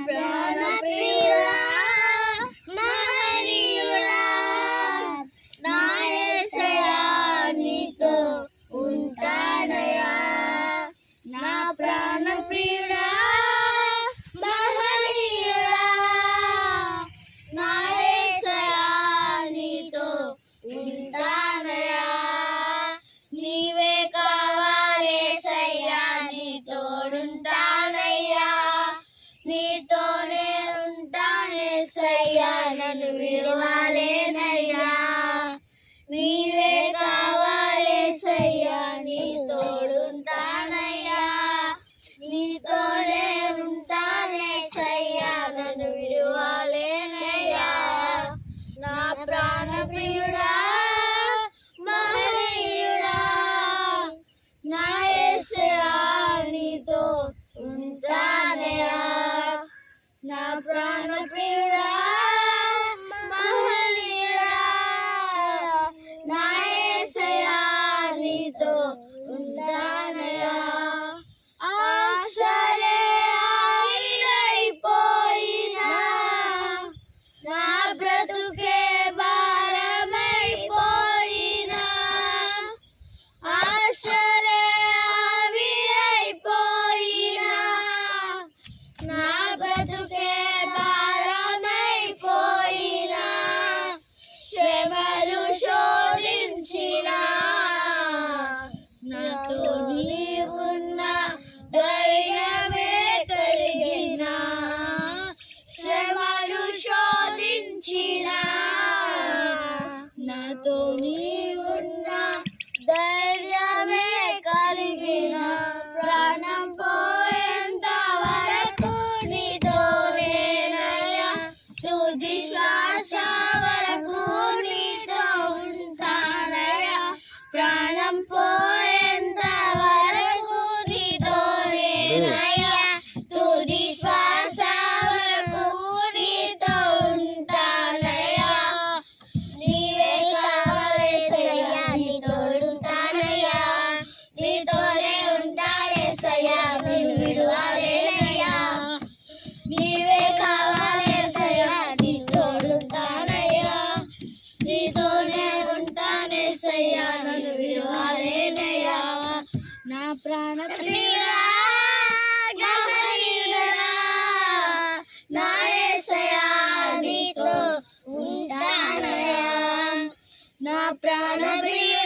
ప్రాణప్రియుడా మహనీయుడా నా యేసయ్యా నీతో ఉంటానయ్యా నా ప్రాణప్రియుడా మహనీయుడా నా యేసయ్యా నీతో ఉంటానయ్యా నీవే కావాలేసయ్యా నీ తోడుంటానయ్యా నీతోనే ఉంటానేసయ్యా నన్ను విడువలేనయ్యా నీవే కావాలేసయ్యా నీ తోడుంటానయ్యా నీతోనే ఉంటానేసయ్యా నన్ను విడువలేనయ్యా నా ప్రాణప్రియుడా మహనీయుడా నా యేసయ్యా నీతో ఉంటానయ్యా నా ప్రాణప్రియుడా మహనీయుడా నా యేసయ్యా నీతో ఉంటానయ్యా ఆశలే ఆవిరైపోయినా నా బ్రతుకే భారమైపోయినా ఆశలే ఆవిరైపోయినా నా బ్రతుకే భారమైపోయినా శ్రమలు శోధించినా నాతో నీవున్న ధైర్యమే కలిగినా శ్రమలు శోధించినా నాతో నీవున్న ధైర్యమే కలిగిన ప్రాణం పోయేంత వరకు నీతోనేనయ్యా తుది శ్వాస వరకు నీతో ఉంటానయ్యా ప్రాణం పోయేంత వరకు నీతోనేనయ్యా తుది శ్వాస వరకు నీతో ఉంటానయ్యా నీవే కావాలేసయ్యా నీ తోడుంటానయ్యా నీతోనే ఉంటానేసయ్యా నిన్ను విడువలేనయ్యా నీవే కావాలేసయ్యా నీ తోడుంటానయ్యా నీతోనే ఉంటానేసయ్యా నన్ను విడువలేనయ్యా నా ప్రాణప్రియుడా మహనీయుడా నా యేసయ్యా నీతో ఉంటానయ్యా నా ప్రాణప్రియుడా